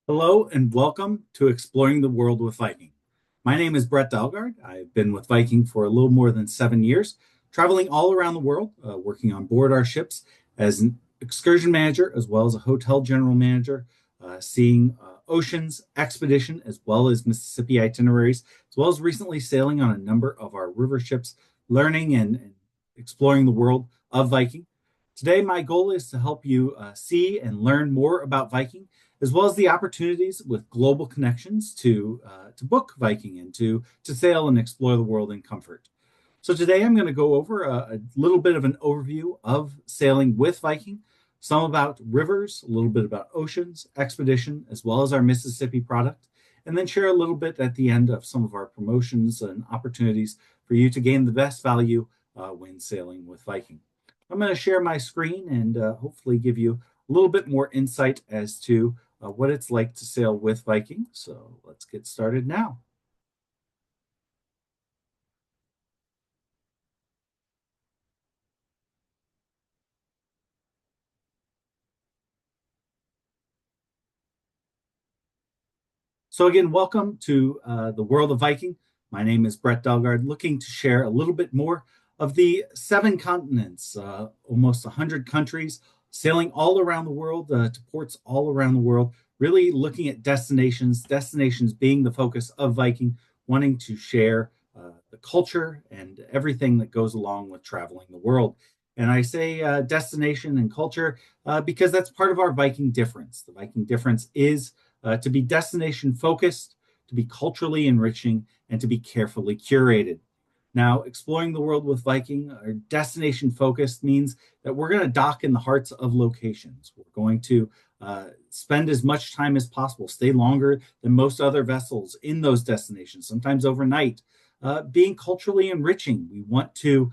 Hello and welcome to Exploring the World with Viking. My name is Brett Dalgard. I've been with Viking for a little more than 7 years, traveling all around the world, working on board our ships as an excursion manager as well as a hotel general manager, seeing oceans, expedition, as well as Mississippi itineraries, as well as recently sailing on a number of our river ships, learning and exploring the world of Viking. Today, my goal is to help you see and learn more about Viking as well as the opportunities with global connections to book Viking and to sail and explore the world in comfort. So today I'm going to go over a little bit of an overview of sailing with Viking, some about rivers, a little bit about oceans, expedition, as well as our Mississippi product, and then share a little bit at the end of some of our promotions and opportunities for you to gain the best value when sailing with Viking. I'm going to share my screen and hopefully give you a little bit more insight as to what it's like to sail with Viking. So let's get started now. So again, welcome to the world of Viking. My name is Brett Dalgard, looking to share a little bit more of the 7 continents, almost 100 countries, sailing all around the world to ports all around the world, really looking at destinations being the focus of Viking, wanting to share the culture and everything that goes along with traveling the world. And I say destination and culture because that's part of our Viking difference. The Viking difference is to be destination focused, to be culturally enriching, and to be carefully curated. Now, exploring the world with Viking or destination focused means that we're going to dock in the hearts of locations. We're going to spend as much time as possible, stay longer than most other vessels in those destinations, sometimes overnight, being culturally enriching. We want to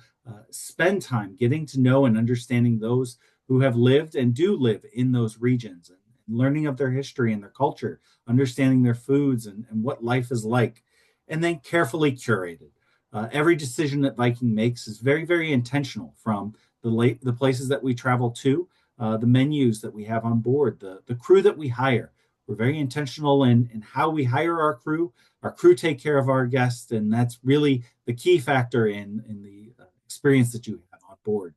spend time getting to know and understanding those who have lived and do live in those regions, and learning of their history and their culture, understanding their foods and what life is like, and then carefully curated. Every decision that Viking makes is very, very intentional, from the places that we travel to, the menus that we have on board, the crew that we hire. We're very intentional in how we hire our crew. Our crew take care of our guests, and that's really the key factor in the experience that you have on board.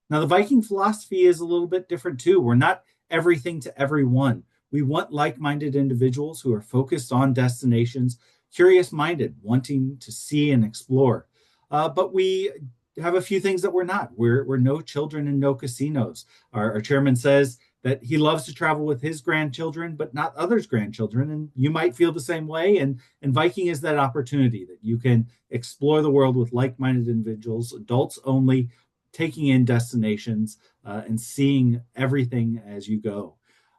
Now, the Viking philosophy is a little bit different too. We're not everything to everyone. We want like minded individuals who are focused on destinations, curious minded, wanting to see and explore. But we have a few things that we're not. We're no children and no casinos. Our chairman says that he loves to travel with his grandchildren, but not others' grandchildren. And you might feel the same way. And Viking is that opportunity that you can explore the world with like minded individuals, adults only, taking in destinations and seeing everything as you go.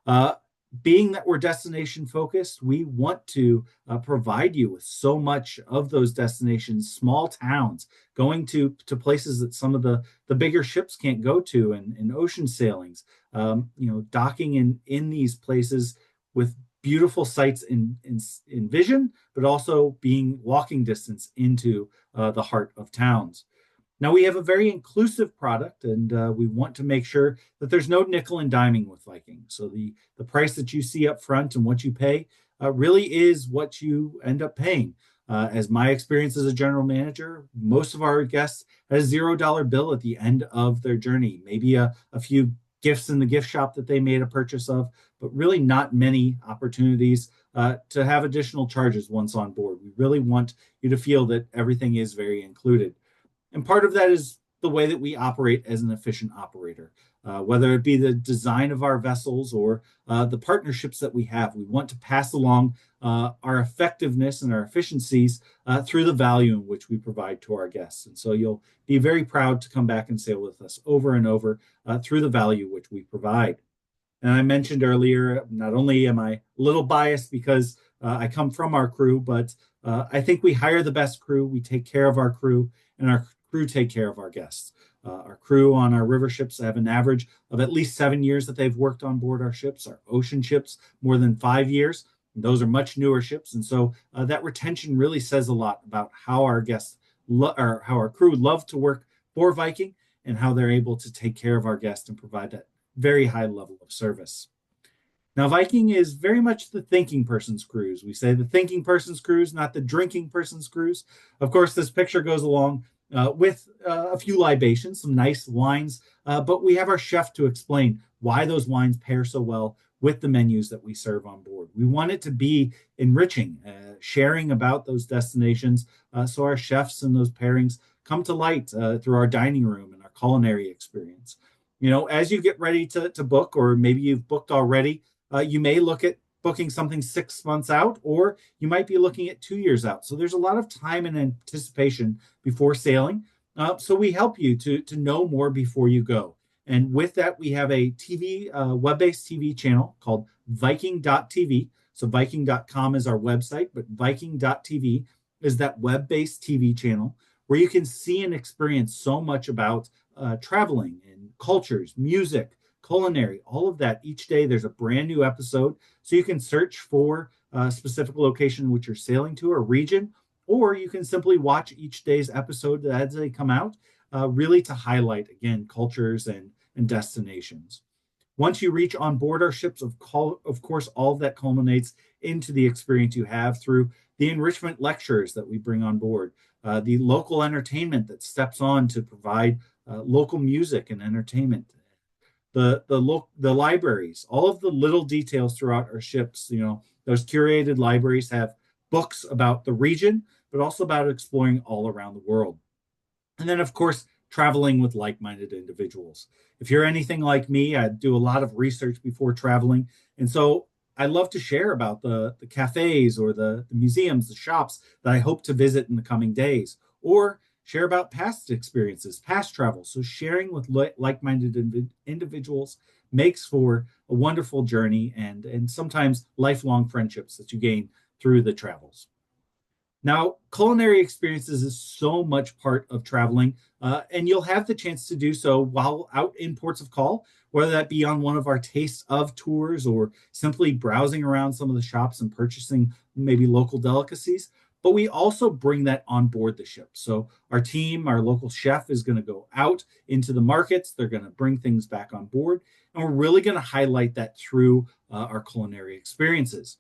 Uh, Being that we're destination focused, we want to provide you with so much of those destinations, small towns, going to places that some of the bigger ships can't go to, and ocean sailings, docking in these places with beautiful sights in vision, but also being walking distance into the heart of towns. Now, we have a very inclusive product, and we want to make sure that there's no nickel and diming with Viking. So the price that you see up front and what you pay really is what you end up paying. As my experience as a general manager, most of our guests had a $0 bill at the end of their journey, maybe a few gifts in the gift shop that they made a purchase of, but really not many opportunities to have additional charges once on board. We really want you to feel that everything is very included. And part of that is the way that we operate as an efficient operator, whether it be the design of our vessels or the partnerships that we have. We want to pass along our effectiveness and our efficiencies through the value in which we provide to our guests. And so you'll be very proud to come back and sail with us over and over through the value which we provide. And I mentioned earlier, not only am I a little biased because I come from our crew, but I think we hire the best crew, we take care of our crew, and our crew take care of our guests. Our crew on our river ships have an average of at least 7 years that they've worked on board our ships. Our ocean ships, more than 5 years. And those are much newer ships. And so that retention really says a lot about how our guests or how our crew love to work for Viking and how they're able to take care of our guests and provide that very high level of service. Now, Viking is very much the thinking person's cruise. We say the thinking person's cruise, not the drinking person's cruise. Of course, this picture goes along with a few libations, some nice wines, but we have our chef to explain why those wines pair so well with the menus that we serve on board. We want it to be enriching, sharing about those destinations, so our chefs and those pairings come to light through our dining room and our culinary experience. You know, as you get ready to book, or maybe you've booked already, you may look at booking something 6 months out, or you might be looking at 2 years out. So there's a lot of time and anticipation before sailing. So we help you to know more before you go. And with that, we have a TV, web-based TV channel called Viking.tv. So Viking.com is our website, but Viking.tv is that web-based TV channel where you can see and experience so much about traveling and cultures, music, culinary, all of that. Each day there's a brand new episode. So you can search for a specific location which you're sailing to, or region, or you can simply watch each day's episode as they come out, really to highlight, again, cultures and destinations. Once you reach on board our ships, of course, all of that culminates into the experience you have through the enrichment lectures that we bring on board, the local entertainment that steps on to provide local music and entertainment, the libraries, all of the little details throughout our ships. You know, those curated libraries have books about the region, but also about exploring all around the world. And then, of course, traveling with like-minded individuals. If you're anything like me, I do a lot of research before traveling. And so I love to share about the cafes or the museums, the shops that I hope to visit in the coming days, or share about past experiences, past travel. So sharing with like-minded individuals makes for a wonderful journey, and sometimes lifelong friendships that you gain through the travels. Now, culinary experiences is so much part of traveling, and you'll have the chance to do so while out in ports of call, whether that be on one of our taste of tours or simply browsing around some of the shops and purchasing maybe local delicacies. But we also bring that on board the ship. So our team, our local chef, is going to go out into the markets. They're going to bring things back on board, and we're really going to highlight that through our culinary experiences.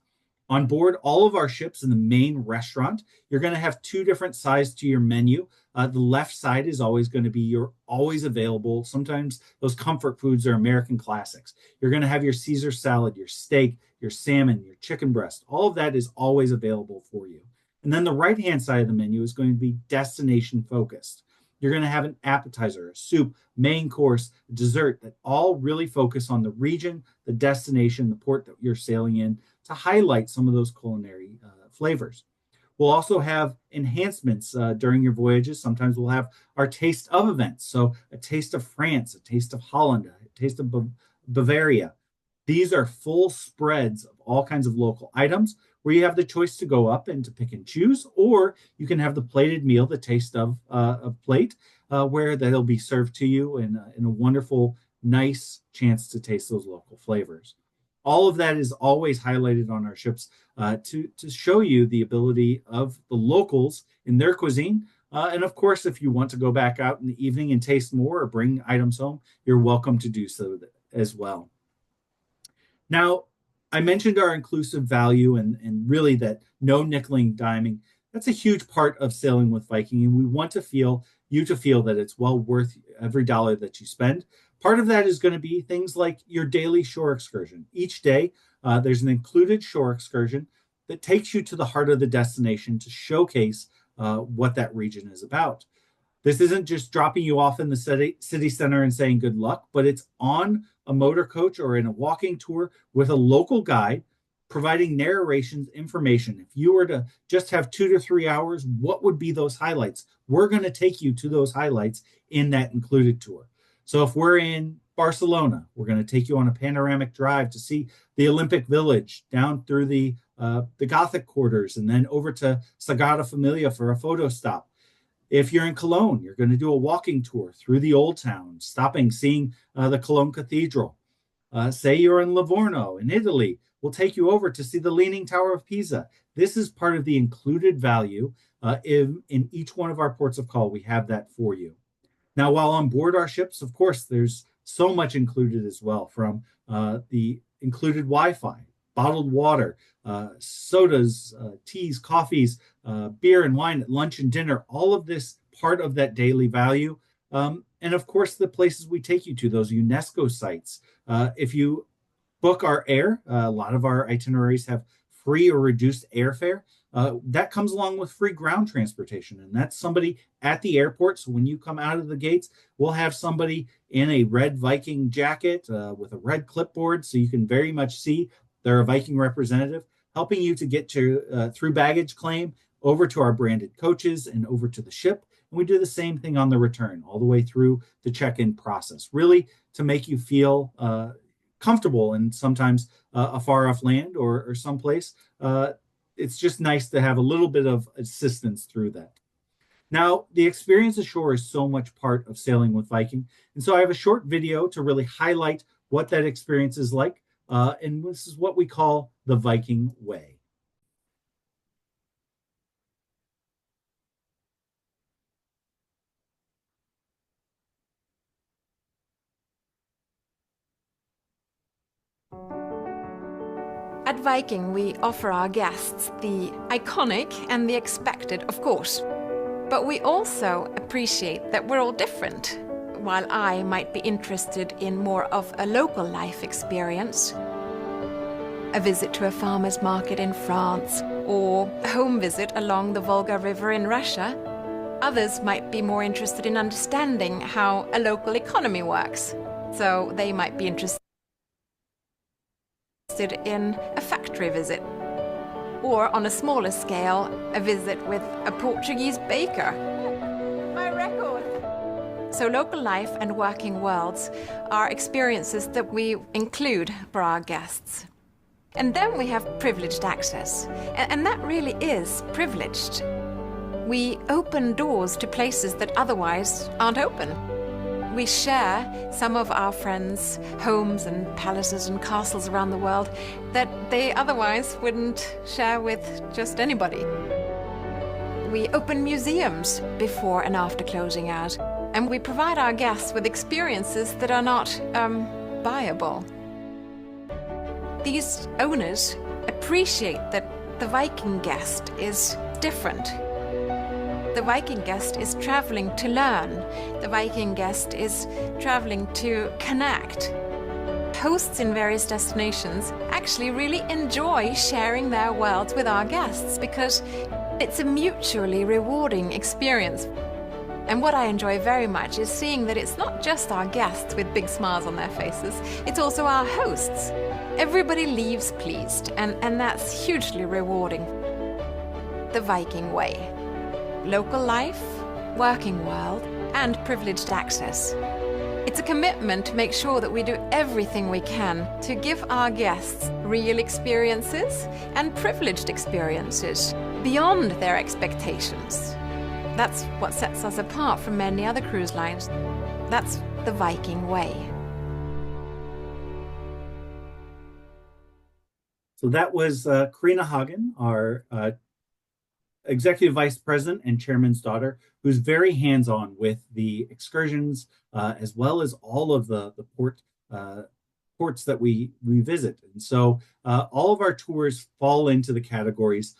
On board all of our ships in the main restaurant, you're going to have two different sides to your menu. The left side is always going to be your always available. Sometimes those comfort foods are American classics. You're going to have your Caesar salad, your steak, your salmon, your chicken breast. All of that is always available for you. And then the right-hand side of the menu is going to be destination focused. You're going to have an appetizer, a soup, main course, dessert that all really focus on the region, the destination, the port that you're sailing in, to highlight some of those culinary flavors. We'll also have enhancements during your voyages. Sometimes we'll have our taste of events. So a taste of France, a taste of Holland, a taste of Bavaria. These are full spreads of all kinds of local items where you have the choice to go up and to pick and choose, or you can have the plated meal, the taste of a plate, where that'll be served to you in a wonderful, nice chance to taste those local flavors. All of that is always highlighted on our ships to show you the ability of the locals in their cuisine. And of course, if you want to go back out in the evening and taste more or bring items home, you're welcome to do so as well. Now, I mentioned our inclusive value and really that no nickeling, diming. That's a huge part of sailing with Viking, and we want to feel you to feel that it's well worth every dollar that you spend. Part of that is going to be things like your daily shore excursion. Each day, there's an included shore excursion that takes you to the heart of the destination to showcase what that region is about. This isn't just dropping you off in the city center and saying good luck, but it's on a motor coach or in a walking tour with a local guide providing narrations, information. If you were to just have 2 to 3 hours, what would be those highlights? We're going to take you to those highlights in that included tour. So if we're in Barcelona, we're going to take you on a panoramic drive to see the Olympic Village, down through the Gothic quarters, and then over to Sagrada Familia for a photo stop. If you're in Cologne, you're going to do a walking tour through the old town, stopping, seeing the Cologne Cathedral. Say you're in Livorno in Italy, we'll take you over to see the Leaning Tower of Pisa. This is part of the included value in each one of our ports of call. We have that for you. Now, while on board our ships, of course, there's so much included as well, from the included Wi-Fi, bottled water, sodas, teas, coffees, beer and wine at lunch and dinner, all of this part of that daily value. And of course, the places we take you to, those UNESCO sites. If you book our air, a lot of our itineraries have free or reduced airfare. That comes along with free ground transportation, and that's somebody at the airport. So when you come out of the gates, we'll have somebody in a red Viking jacket with a red clipboard, so you can very much see they're a Viking representative, helping you to get to through baggage claim over to our branded coaches and over to the ship. And we do the same thing on the return, all the way through the check-in process, really to make you feel comfortable and sometimes a far off land or someplace. It's just nice to have a little bit of assistance through that. Now, the experience ashore is so much part of sailing with Viking. And so I have a short video to really highlight what that experience is like. And this is what we call the Viking Way. At Viking, we offer our guests the iconic and the expected, of course. But we also appreciate that we're all different. While I might be interested in more of a local life experience, a visit to a farmer's market in France, or a home visit along the Volga River in Russia, others might be more interested in understanding how a local economy works. So they might be interested in a factory visit, or on a smaller scale, a visit with a Portuguese baker. My record! So local life and working worlds are experiences that we include for our guests. And then we have privileged access, and that really is privileged. We open doors to places that otherwise aren't open. We share some of our friends' homes and palaces and castles around the world that they otherwise wouldn't share with just anybody. We open museums before and after closing out, and we provide our guests with experiences that are not buyable. These owners appreciate that the Viking guest is different. The Viking guest is traveling to learn. The Viking guest is traveling to connect. Hosts in various destinations actually really enjoy sharing their worlds with our guests because it's a mutually rewarding experience. And what I enjoy very much is seeing that it's not just our guests with big smiles on their faces, it's also our hosts. Everybody leaves pleased, and that's hugely rewarding. The Viking Way. Local life, working world, and privileged access. It's a commitment to make sure that we do everything we can to give our guests real experiences and privileged experiences beyond their expectations. That's what sets us apart from many other cruise lines. That's the Viking Way. So that was Karina Hagen, our executive vice president and chairman's daughter, who's very hands-on with the excursions, as well as all of the ports that we visit. And so all of our tours fall into the categories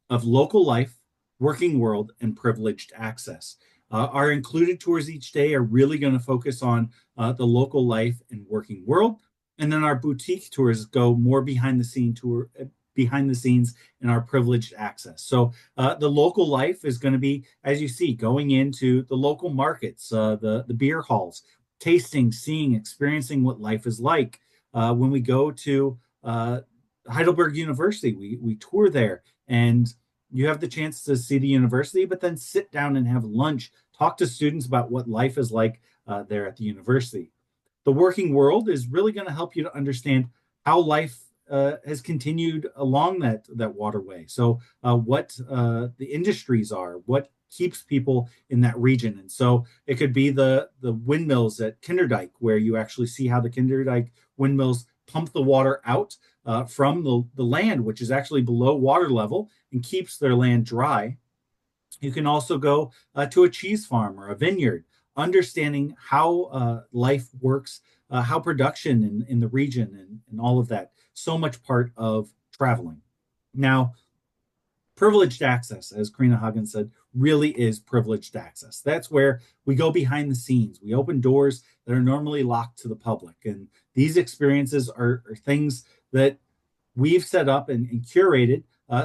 of local life, working world, and privileged access. Our included tours each day are really going to focus on the local life and working world. And then our boutique tours go more behind the scenes in our privileged access. So the local life is going to be, as you see, going into the local markets, the beer halls, tasting, seeing, experiencing what life is like. When we go to Heidelberg University, we tour there, and you have the chance to see the university, but then sit down and have lunch, talk to students about what life is like there at the university. The working world is really going to help you to understand how life has continued along that waterway. So what the industries are, what keeps people in that region. And so it could be the windmills at Kinderdijk, where you actually see how the Kinderdijk windmills pump the water out from the land, which is actually below water level and keeps their land dry. You can also go to a cheese farm or a vineyard, understanding how life works how production in the region and all of that, so much part of traveling. Now, privileged access, as Karina Hagen said, really is privileged access. That's where we go behind the scenes. We open doors that are normally locked to the public. And these experiences are things that we've set up and curated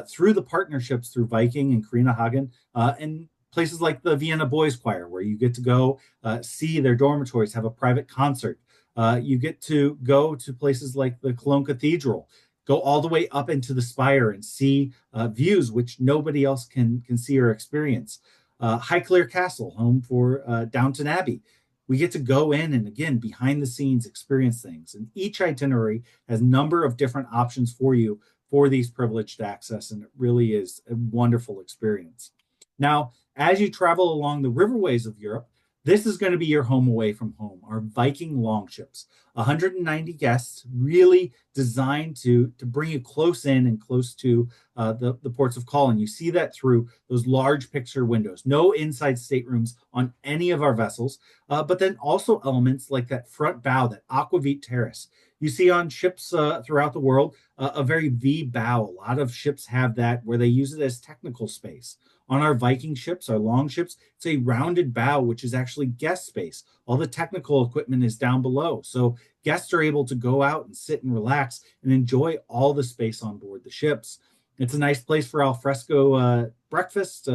through the partnerships through Viking and Karina Hagen and places like the Vienna Boys Choir, where you get to go see their dormitories, have a private concert. You get to go to places like the Cologne Cathedral, go all the way up into the spire and see views which nobody else can see or experience. Highclere Castle, home for Downton Abbey. We get to go in and again behind the scenes experience things. And each itinerary has a number of different options for you for these privileged access, and it really is a wonderful experience. Now, as you travel along the riverways of Europe, this is going to be your home away from home, our Viking longships. 190 guests, really designed to bring you close in and close to the ports of call. And you see that through those large picture windows. No inside staterooms on any of our vessels, but then also elements like that front bow, that aquavit terrace. You see on ships throughout the world, a very V bow. A lot of ships have that where they use it as technical space. On our Viking ships, our long ships, it's a rounded bow, which is actually guest space. All the technical equipment is down below. So guests are able to go out and sit and relax and enjoy all the space on board the ships. It's a nice place for al fresco breakfast,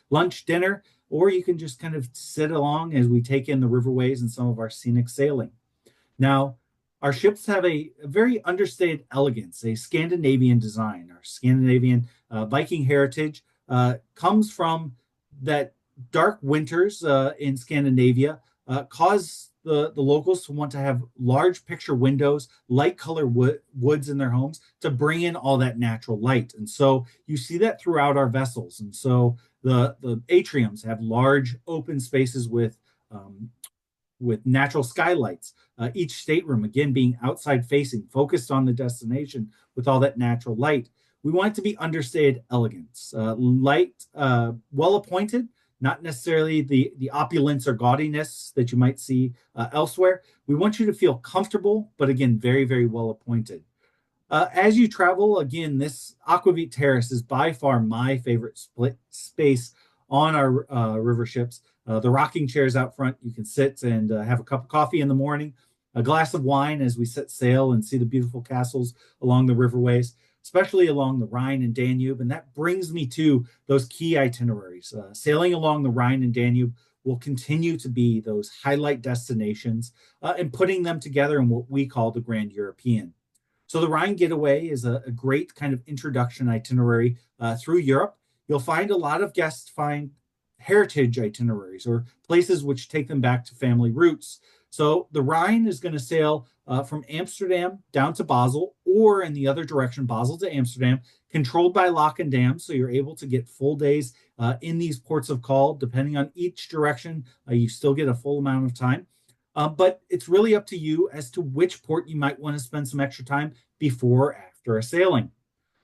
lunch, dinner, or you can just kind of sit along as we take in the riverways and some of our scenic sailing. Now, our ships have a very understated elegance, a Scandinavian design. Our Scandinavian Viking heritage comes from that dark winters in Scandinavia cause the locals to want to have large picture windows, light color woods in their homes to bring in all that natural light. And so you see that throughout our vessels. And so the atriums have large open spaces with natural skylights. Each stateroom, again, being outside facing, focused on the destination with all that natural light. We want it to be understated elegance, light, well appointed, not necessarily the opulence or gaudiness that you might see elsewhere. We want you to feel comfortable, but again, very, very well appointed. As you travel, again, this Aquavit Terrace is by far my favorite split space on our river ships. The rocking chairs out front, you can sit and have a cup of coffee in the morning, a glass of wine as we set sail and see the beautiful castles along the riverways, especially along the Rhine and Danube. And that brings me to those key itineraries. Sailing along the Rhine and Danube will continue to be those highlight destinations and putting them together in what we call the Grand European. So the Rhine Getaway is a great kind of introduction itinerary through Europe. You'll find a lot of guests find heritage itineraries or places which take them back to family roots. So the Rhine is going to sail from Amsterdam down to Basel, or in the other direction, Basel to Amsterdam, controlled by lock and dam. So you're able to get full days in these ports of call. Depending on each direction, you still get a full amount of time. But it's really up to you as to which port you might want to spend some extra time before or after a sailing.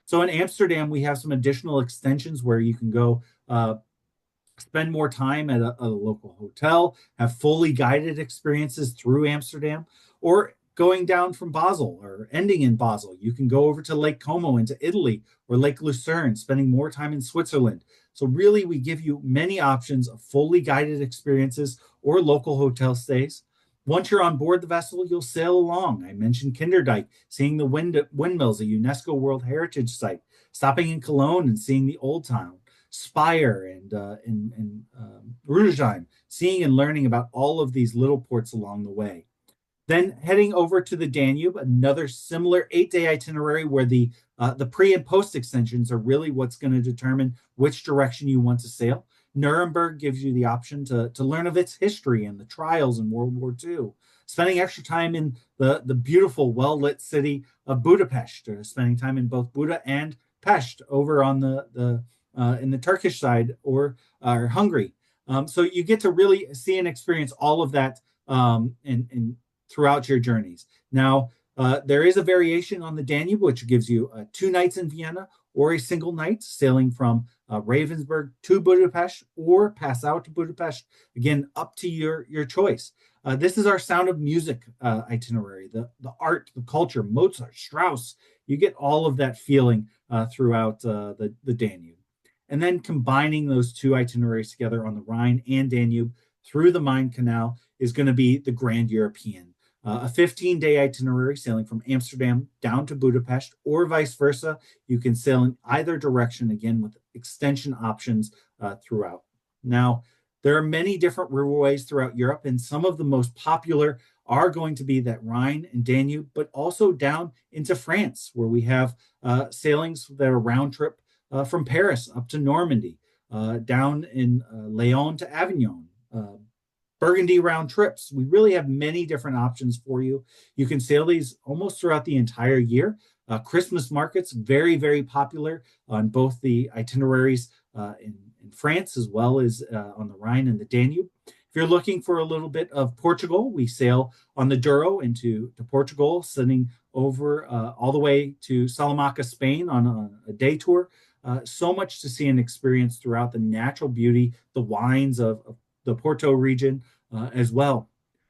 So in Amsterdam, we have some additional extensions where you can go spend more time at a local hotel, have fully guided experiences through Amsterdam, or going down from Basel or ending in Basel. You can go over to Lake Como into Italy or Lake Lucerne, spending more time in Switzerland. So really, we give you many options of fully guided experiences or local hotel stays. Once you're on board the vessel, you'll sail along. I mentioned Kinderdijk, seeing the windmills, a UNESCO World Heritage Site, stopping in Cologne and seeing the Old Town, Spire and Rudesheim, seeing and learning about all of these little ports along the way. Then heading over to the Danube, another similar 8-day itinerary where the pre and post extensions are really what's going to determine which direction you want to sail. Nuremberg gives you the option to learn of its history and the trials in World War II. Spending extra time in the beautiful, well-lit city of Budapest, or spending time in both Buda and Pest over on in the Turkish side or Hungary. So you get to really see and experience all of that and throughout your journeys. Now, there is a variation on the Danube, which gives you 2 nights in Vienna or a single night sailing from Ravensburg to Budapest, or Passau to Budapest. Again, up to your choice. This is our Sound of Music itinerary. The art, the culture, Mozart, Strauss. You get all of that feeling throughout the Danube. And then combining those two itineraries together on the Rhine and Danube through the Main Canal is going to be the Grand European. A 15-day itinerary sailing from Amsterdam down to Budapest, or vice versa. You can sail in either direction, again, with extension options throughout. Now, there are many different riverways throughout Europe, and some of the most popular are going to be that Rhine and Danube, but also down into France, where we have sailings that are round trip from Paris up to Normandy, down in Lyon to Avignon, Burgundy round trips. We really have many different options for you. You can sail these almost throughout the entire year. Christmas markets, very, very popular on both the itineraries in France as well as on the Rhine and the Danube. If you're looking for a little bit of Portugal, we sail on the Douro into Portugal, sending over all the way to Salamanca, Spain on a day tour. So much to see and experience throughout the natural beauty, the wines of the Porto region as well.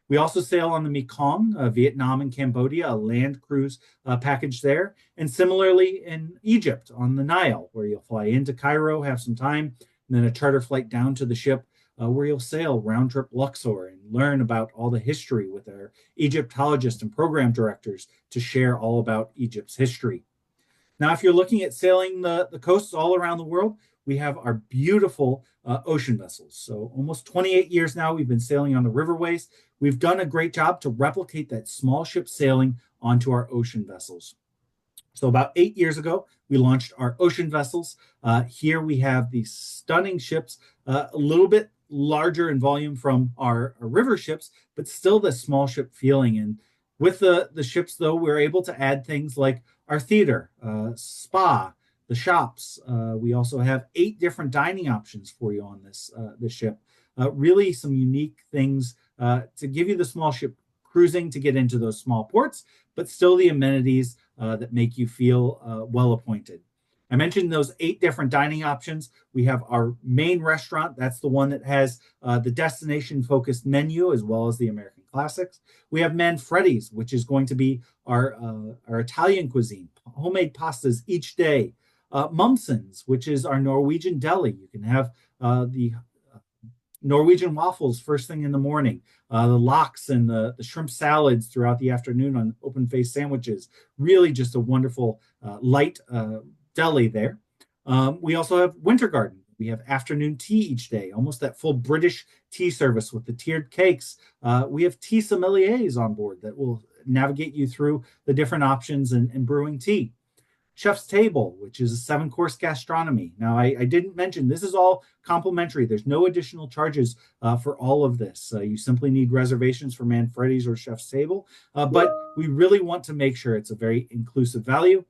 We also sail on the Mekong, Vietnam and Cambodia, a land cruise package there. And similarly in Egypt on the Nile, where you'll fly into Cairo, have some time, and then a charter flight down to the ship where you'll sail round trip Luxor and learn about all the history with our Egyptologists and program directors to share all about Egypt's history. Now, if you're looking at sailing the coasts all around the world, we have our beautiful ocean vessels. So almost 28 years now, we've been sailing on the riverways. We've done a great job to replicate that small ship sailing onto our ocean vessels. So about 8 years ago, we launched our ocean vessels. Here we have these stunning ships, a little bit larger in volume from our river ships, but still the small ship feeling. And with the ships, though, we're able to add things like our theater, spa, the shops. We also have 8 different dining options for you on this ship. Really some unique things to give you the small ship cruising to get into those small ports, but still the amenities that make you feel well appointed. I mentioned those 8 different dining options. We have our main restaurant. That's the one that has the destination-focused menu as well as the American classics. We have Manfredi's, which is going to be our Italian cuisine, homemade pastas each day. Mumsens, which is our Norwegian deli. You can have the Norwegian waffles first thing in the morning, the lox and the shrimp salads throughout the afternoon on open-faced sandwiches. Really just a wonderful light deli there. We also have Winter Garden. We have afternoon tea each day, almost that full British tea service with the tiered cakes. We have tea sommeliers on board that will navigate you through the different options in brewing tea. Chef's Table, which is a 7-course gastronomy. Now, I didn't mention this is all complimentary. There's no additional charges for all of this. You simply need reservations for Manfredi's or Chef's Table, but we really want to make sure it's a very inclusive value.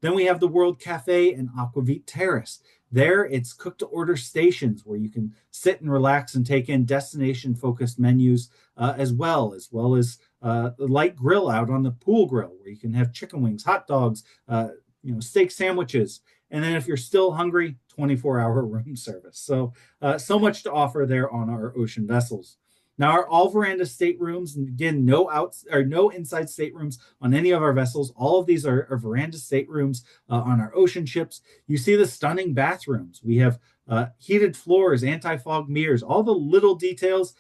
Then we have the World Cafe and Aquavit Terrace. There, it's cook-to-order stations where you can sit and relax and take in destination-focused menus as well as the light grill out on the pool grill where you can have chicken wings, hot dogs, steak sandwiches. And then if you're still hungry, 24-hour room service. So much to offer there on our ocean vessels. Now, our all veranda staterooms, and again, no inside staterooms on any of our vessels. All of these are veranda staterooms on our ocean ships. You see the stunning bathrooms. We have heated floors, anti-fog mirrors, all the little details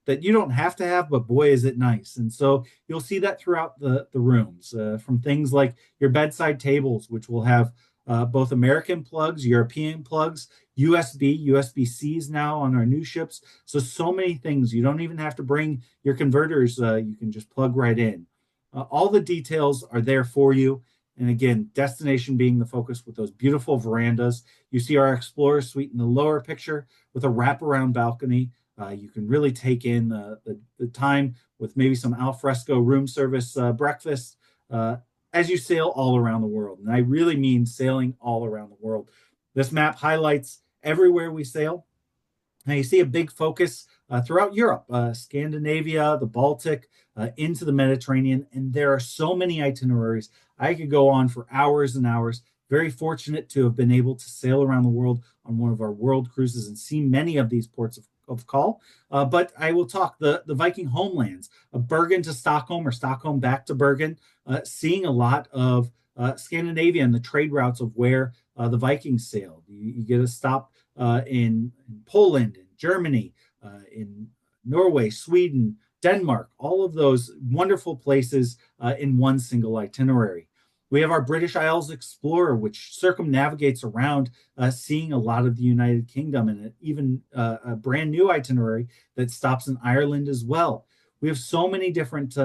that you don't have to have, but boy, is it nice. And so you'll see that throughout the rooms, from things like your bedside tables, which will have both American plugs, European plugs, USB-Cs now on our new ships. So many things. You don't even have to bring your converters. You can just plug right in. All the details are there for you. And again, destination being the focus with those beautiful verandas. You see our Explorer Suite in the lower picture with a wraparound balcony. You can really take in the time with maybe some al fresco room service breakfast as you sail all around the world. And I really mean sailing all around the world. This map highlights everywhere we sail. Now you see a big focus throughout Europe, Scandinavia, the Baltic, into the Mediterranean. And there are so many itineraries. I could go on for hours and hours. Very fortunate to have been able to sail around the world on one of our world cruises and see many of these ports of call. But I will talk the Viking homelands, Bergen to Stockholm or Stockholm back to Bergen, seeing a lot of Scandinavia and the trade routes of where the Vikings sailed. You get a stop in Poland, in Germany, in Norway, Sweden, Denmark, all of those wonderful places in one single itinerary. We have our British Isles Explorer, which circumnavigates around, seeing a lot of the United Kingdom, and even a brand new itinerary that stops in Ireland as well. We have so many different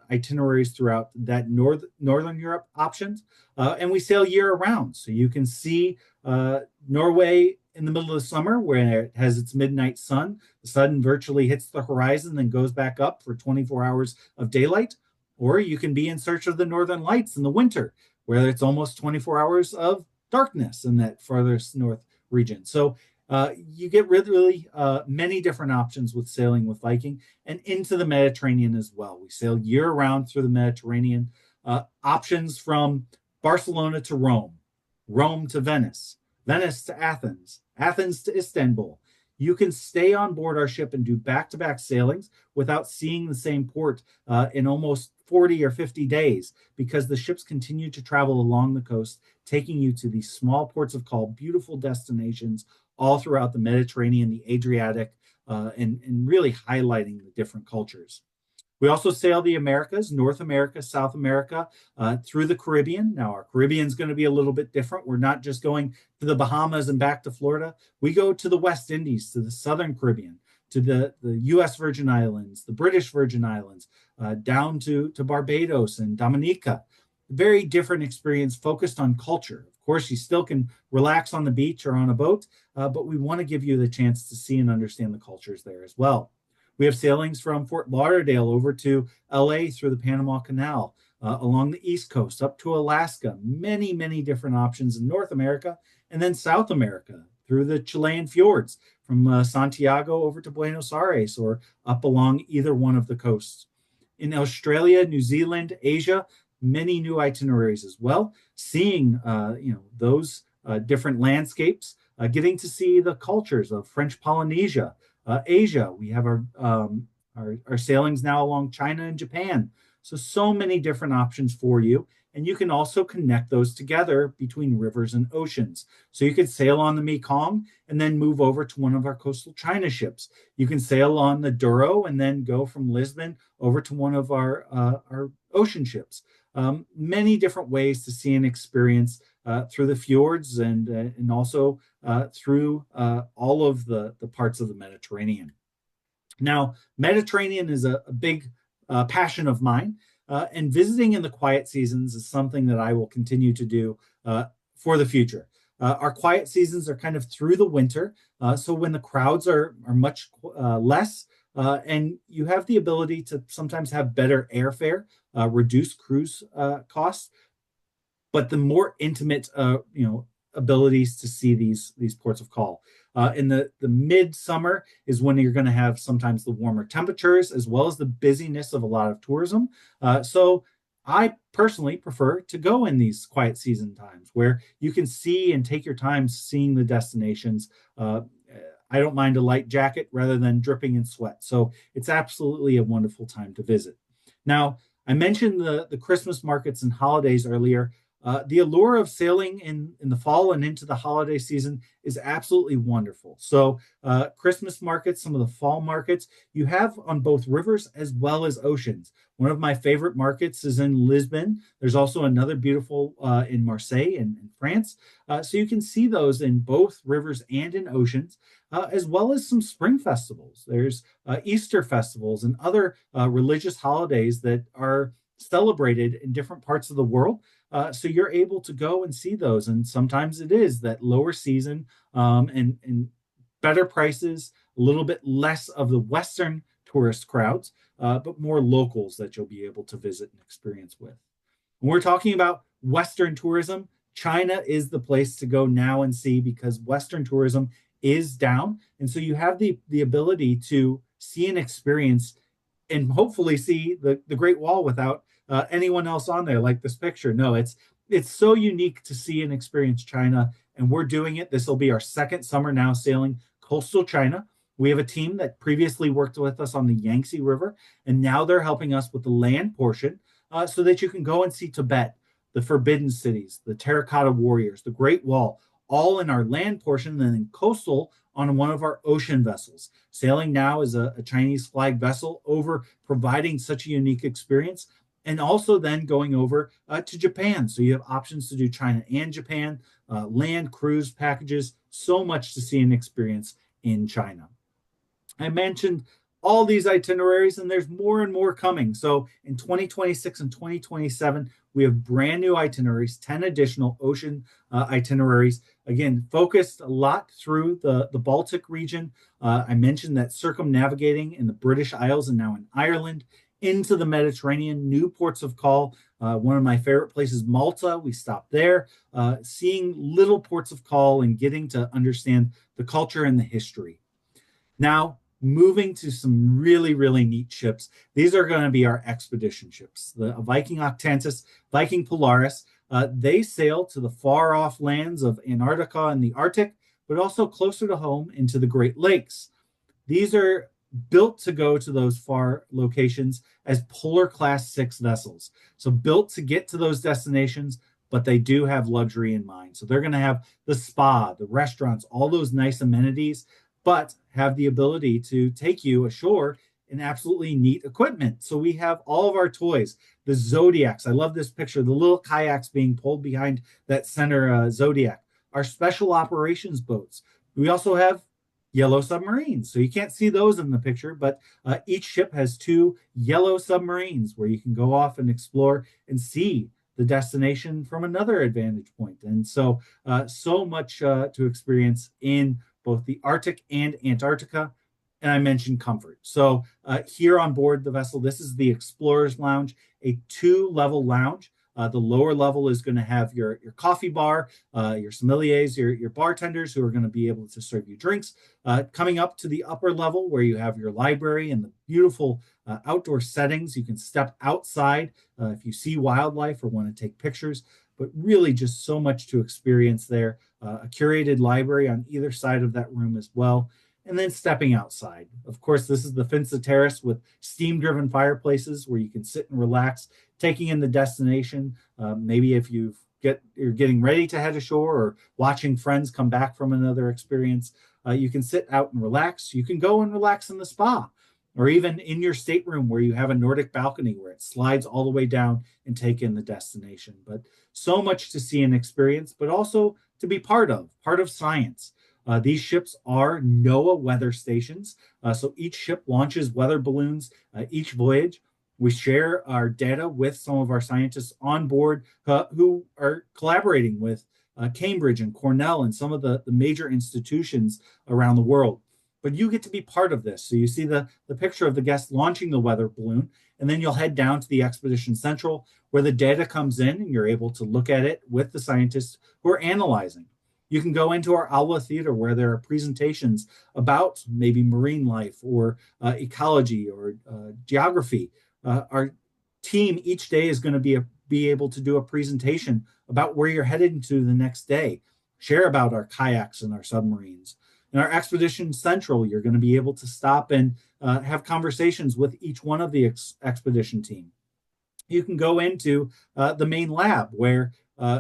itineraries throughout that Northern Europe options, and we sail year round. So you can see Norway in the middle of the summer where it has its midnight sun. The sun virtually hits the horizon, then goes back up for 24 hours of daylight. Or you can be in search of the northern lights in the winter, where it's almost 24 hours of darkness in that farthest north region. So you get really many different options with sailing with Viking, and into the Mediterranean as well. We sail year round through the Mediterranean. Options from Barcelona to Rome, Rome to Venice, Venice to Athens, Athens to Istanbul. You can stay on board our ship and do back-to-back sailings without seeing the same port in almost 40 or 50 days, because the ships continue to travel along the coast, taking you to these small ports of call, beautiful destinations all throughout the Mediterranean, the Adriatic, and really highlighting the different cultures. We also sail the Americas, North America, South America, through the Caribbean. Now, our Caribbean is going to be a little bit different. We're not just going to the Bahamas and back to Florida. We go to the West Indies, to the Southern Caribbean, to the U.S. Virgin Islands, the British Virgin Islands, down to Barbados and Dominica. Very different experience focused on culture. Of course, you still can relax on the beach or on a boat, but we want to give you the chance to see and understand the cultures there as well. We have sailings from Fort Lauderdale over to LA through the Panama Canal, along the East Coast, up to Alaska, many, many different options in North America, and then South America through the Chilean fjords, from Santiago over to Buenos Aires, or up along either one of the coasts. In Australia, New Zealand, Asia, many new itineraries as well, seeing those different landscapes, getting to see the cultures of French Polynesia, Asia. We have our sailings now along China and Japan. So many different options for you. And you can also connect those together between rivers and oceans. So you could sail on the Mekong and then move over to one of our coastal China ships. You can sail on the Douro and then go from Lisbon over to one of our ocean ships. Many different ways to see and experience through the fjords and also through all of the parts of the Mediterranean. Now, Mediterranean is a big passion of mine, and visiting in the quiet seasons is something that I will continue to do for the future. Our quiet seasons are kind of through the winter, so when the crowds are much less, and you have the ability to sometimes have better airfare, reduce cruise costs, but the more intimate, abilities to see these ports of call. In the midsummer is when you're going to have sometimes the warmer temperatures as well as the busyness of a lot of tourism. So I personally prefer to go in these quiet season times where you can see and take your time seeing the destinations. I don't mind a light jacket rather than dripping in sweat. So it's absolutely a wonderful time to visit. Now, I mentioned the Christmas markets and holidays earlier. The allure of sailing in the fall and into the holiday season is absolutely wonderful. So Christmas markets, some of the fall markets, you have on both rivers as well as oceans. One of my favorite markets is in Lisbon. There's also another beautiful in Marseille in France. So you can see those in both rivers and in oceans, as well as some spring festivals. There's Easter festivals and other religious holidays that are celebrated in different parts of the world. So you're able to go and see those. And sometimes it is that lower season and better prices, a little bit less of the Western tourist crowds, but more locals that you'll be able to visit and experience with. When we're talking about Western tourism, China is the place to go now and see, because Western tourism is down. And so you have the ability to see and experience and hopefully see the Great Wall without anyone else on there, like this picture. No, it's so unique to see and experience China and we're doing it. This will be our second summer now sailing coastal China. We have a team that previously worked with us on the Yangtze River, and now they're helping us with the land portion so that you can go and see Tibet, the Forbidden Cities, the Terracotta Warriors, the Great Wall, all in our land portion, and then coastal on one of our ocean vessels. Sailing now is a Chinese flag vessel over providing such a unique experience, and also then going over to Japan. So you have options to do China and Japan, land, cruise packages, so much to see and experience in China. I mentioned all these itineraries, and there's more and more coming. So in 2026 and 2027, we have brand new itineraries, 10 additional ocean itineraries. Again, focused a lot through the Baltic region. I mentioned that circumnavigating in the British Isles and now in Ireland into the Mediterranean, new ports of call. One of my favorite places, Malta. We stopped there, seeing little ports of call and getting to understand the culture and the history. Now, moving to some really, really neat ships. These are going to be our expedition ships. The Viking Octantis, Viking Polaris, they sail to the far off lands of Antarctica and the Arctic, but also closer to home into the Great Lakes. These are built to go to those far locations as Polar Class 6 vessels. So built to get to those destinations, but they do have luxury in mind. So they're going to have the spa, the restaurants, all those nice amenities, but have the ability to take you ashore in absolutely neat equipment. So we have all of our toys, the Zodiacs. I love this picture, the little kayaks being pulled behind that center Zodiac, our special operations boats. We also have yellow submarines. So you can't see those in the picture, but each ship has two yellow submarines where you can go off and explore and see the destination from another advantage point. And so, so much to experience in both the Arctic and Antarctica. And I mentioned comfort. So here on board the vessel, this is the Explorer's Lounge, a two-level lounge. The lower level is going to have your coffee bar, your sommeliers, your bartenders who are going to be able to serve you drinks. Coming up to the upper level where you have your library and the beautiful outdoor settings. You can step outside if you see wildlife or want to take pictures, but really just so much to experience there. A curated library on either side of that room as well. And then stepping outside. Of course, this is the Finsa Terrace with steam-driven fireplaces where you can sit and relax, taking in the destination. Maybe if you're getting ready to head ashore or watching friends come back from another experience, you can sit out and relax. You can go and relax in the spa, or even in your stateroom where you have a Nordic balcony where it slides all the way down and take in the destination. But so much to see and experience, but also to be part of science. These ships are NOAA weather stations. So each ship launches weather balloons each voyage. We share our data with some of our scientists on board who are collaborating with Cambridge and Cornell and some of the major institutions around the world. But you get to be part of this. So you see the picture of the guest launching the weather balloon, and then you'll head down to the Expedition Central where the data comes in and you're able to look at it with the scientists who are analyzing. You can go into our Aula Theater where there are presentations about maybe marine life or ecology or geography. Our team each day is going to be able to do a presentation about where you're headed to the next day, share about our kayaks and our submarines. In our Expedition Central, you're going to be able to stop and have conversations with each one of the expedition team. You can go into the main lab where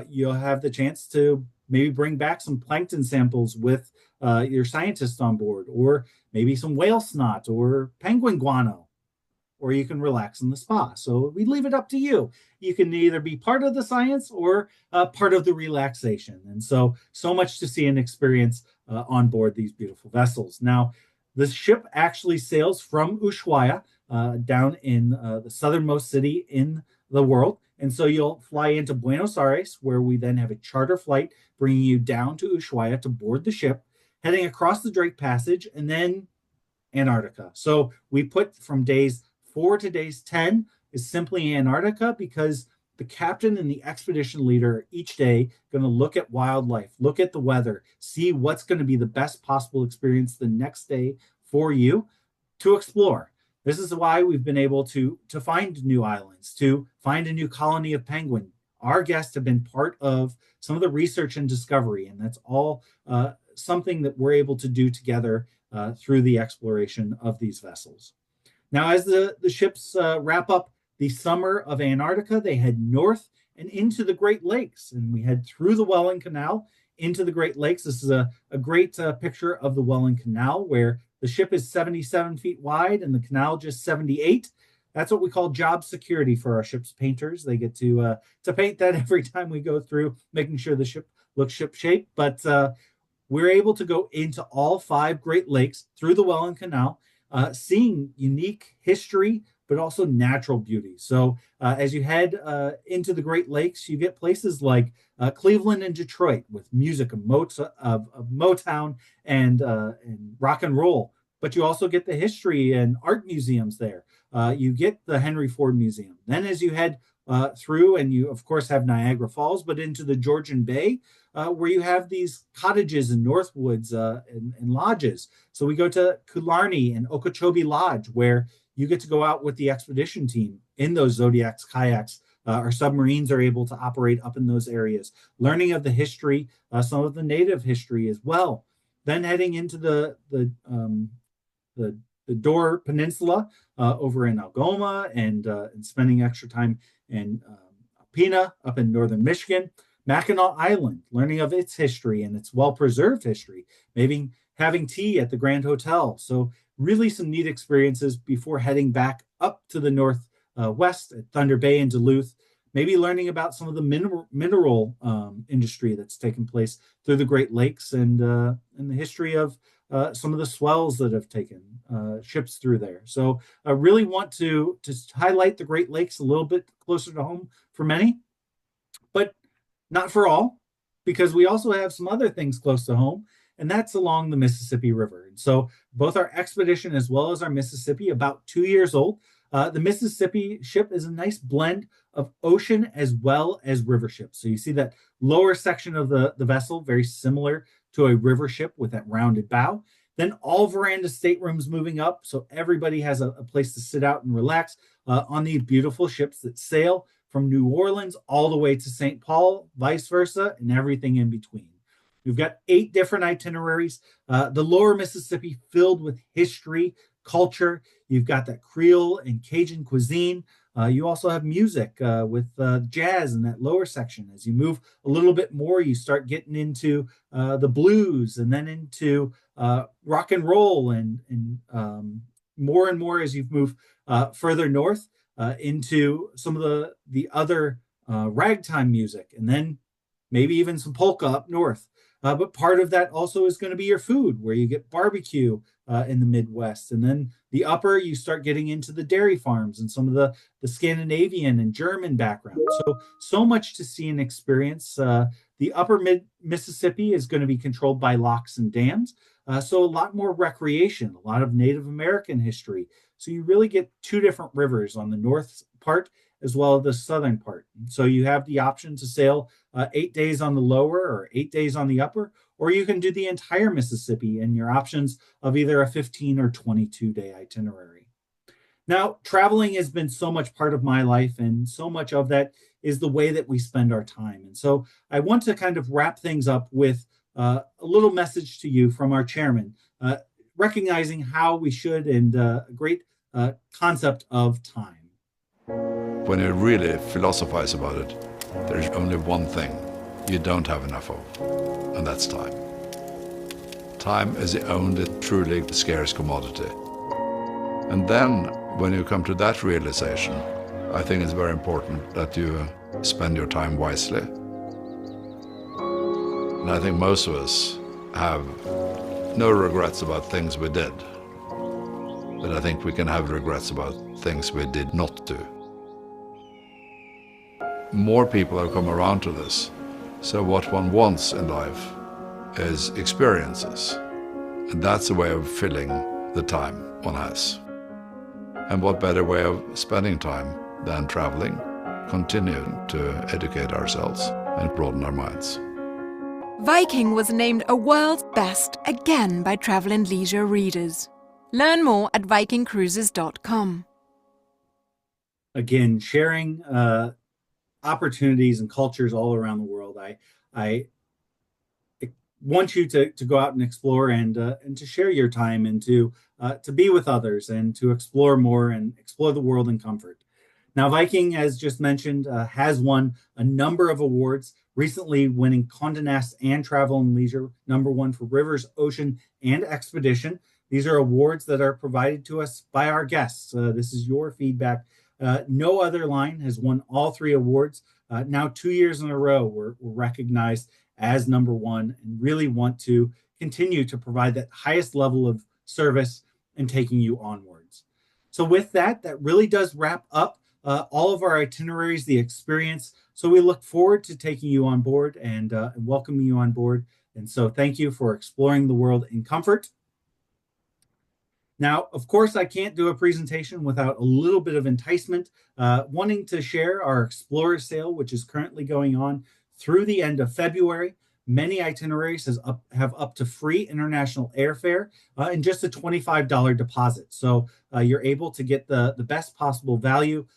you'll have the chance to maybe bring back some plankton samples with your scientists on board, or maybe some whale snot or penguin guano, or you can relax in the spa. So we leave it up to you. You can either be part of the science or part of the relaxation. And so much to see and experience on board these beautiful vessels. Now, the ship actually sails from Ushuaia down in the southernmost city in the world. And so you'll fly into Buenos Aires, where we then have a charter flight bringing you down to Ushuaia to board the ship, heading across the Drake Passage, and then Antarctica. So we put from days 4 to days 10 is simply Antarctica because the captain and the expedition leader each day going to look at wildlife, look at the weather, see what's going to be the best possible experience the next day for you to explore. This is why we've been able to find new islands, to find a new colony of penguin, our guests have been part of some of the research and discovery, and that's all something that we're able to do together through the exploration of these vessels. Now, as the ships wrap up the summer of Antarctica, they head north and into the Great Lakes, and we head through the Welland Canal into the Great Lakes. This is a great picture of the Welland Canal, where the ship is 77 feet wide and the canal just 78. That's what we call job security for our ship's painters. They get to paint that every time we go through, making sure the ship looks ship-shape. But we're able to go into all 5 Great Lakes through the Welland Canal, seeing unique history, but also natural beauty. So as you head into the Great Lakes, you get places like Cleveland and Detroit with music of Motown and rock and roll. But you also get the history and art museums there. You get the Henry Ford Museum. Then as you head through, and you of course have Niagara Falls, but into the Georgian Bay, where you have these cottages and Northwoods and lodges. So we go to Killarney and Okeechobee Lodge, where you get to go out with the expedition team in those Zodiacs kayaks. Our submarines are able to operate up in those areas, learning of the history, some of the native history as well. Then heading into the Dore Peninsula over in Algoma, and spending extra time in Alpena up in northern Michigan. Mackinac Island, learning of its history and its well-preserved history, maybe having tea at the Grand Hotel. So really some neat experiences before heading back up to the north west at Thunder Bay and Duluth, maybe learning about some of the mineral industry that's taken place through the Great Lakes, and the history of some of the swells that have taken ships through there. So I really want to highlight the Great Lakes a little bit closer to home for many, but not for all, because we also have some other things close to home, and that's along the Mississippi River. And so both our expedition as well as our Mississippi, about 2 years old. The Mississippi ship is a nice blend of ocean as well as river ships. So you see that lower section of the vessel, very similar to a river ship with that rounded bow. Then all veranda staterooms moving up, so everybody has a place to sit out and relax on these beautiful ships that sail from New Orleans all the way to St. Paul, vice versa, and everything in between. We've got 8 different itineraries. The lower Mississippi filled with history, culture. You've got that Creole and Cajun cuisine. You also have music with jazz in that lower section. As you move a little bit more, you start getting into the blues, and then into rock and roll, and more and more as you move further north into some of the other ragtime music, and then maybe even some polka up north. But part of that also is going to be your food, where you get barbecue in the Midwest. And then the upper, you start getting into the dairy farms and some of the Scandinavian and German background. So much to see and experience. The upper Mississippi is going to be controlled by locks and dams. So a lot more recreation, a lot of Native American history. So you really get 2 different rivers on the north part as well as the southern part. So you have the option to sail 8 days on the lower or 8 days on the upper, or you can do the entire Mississippi, and your options of either a 15 or 22-day itinerary. Now, traveling has been so much part of my life, and so much of that is the way that we spend our time. And so I want to kind of wrap things up with a little message to you from our chairman, recognizing how we should, and a great concept of time. When you really philosophize about it, there's only one thing you don't have enough of, and that's time. Time is the only truly scarce commodity. And then, when you come to that realization, I think it's very important that you spend your time wisely. And I think most of us have no regrets about things we did, but I think we can have regrets about things we did not do. More people have come around to this, so what one wants in life is experiences, and that's a way of filling the time one has. And what better way of spending time than traveling, continuing to educate ourselves and broaden our minds. Viking was named a world's best again by Travel and Leisure readers. Learn more at vikingcruises.com. Again, sharing opportunities and cultures all around the world. I want you to go out and explore and to share your time and to be with others and to explore more and explore the world in comfort. Now, Viking, as just mentioned, has won a number of awards, recently winning Condé Nast and Travel and Leisure, #1 for Rivers, Ocean, and Expedition. These are awards that are provided to us by our guests. This is your feedback. No other line has won all 3 awards. Now 2 years in a row, we're recognized as #1 and really want to continue to provide that highest level of service and taking you onwards. So with that, that really does wrap up all of our itineraries, the experience. So we look forward to taking you on board and welcoming you on board. And so thank you for exploring the world in comfort. Now, of course, I can't do a presentation without a little bit of enticement, wanting to share our Explorer sale, which is currently going on through the end of February. Many itineraries have up to free international airfare and just a $25 deposit. So you're able to get the best possible value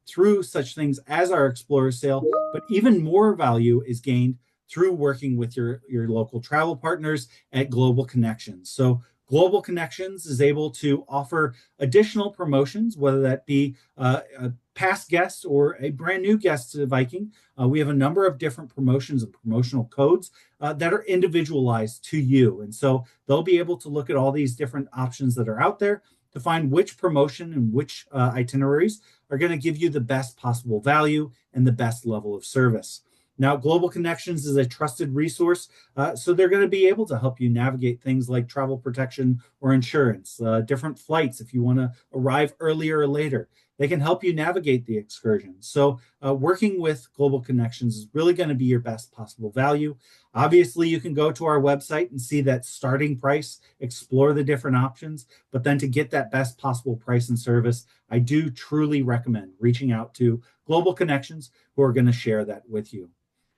through such things as our Explorer sale, but even more value is gained through working with your local travel partners at Global Connections. So Global Connections is able to offer additional promotions, whether that be a past guest or a brand new guest to Viking. We have a number of different promotions and promotional codes that are individualized to you. And so they'll be able to look at all these different options that are out there to find which promotion and which itineraries are going to give you the best possible value and the best level of service. Now, Global Connections is a trusted resource, so they're going to be able to help you navigate things like travel protection or insurance, different flights if you want to arrive earlier or later. They can help you navigate the excursions. So working with Global Connections is really going to be your best possible value. Obviously, you can go to our website and see that starting price, explore the different options, but then to get that best possible price and service, I do truly recommend reaching out to Global Connections, who are going to share that with you.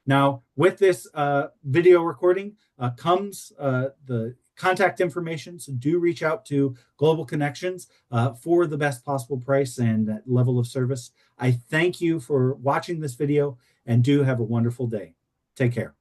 Now, with this video recording comes the contact information, so do reach out to Global Connections for the best possible price and that level of service. I thank you for watching this video and do have a wonderful day. Take care.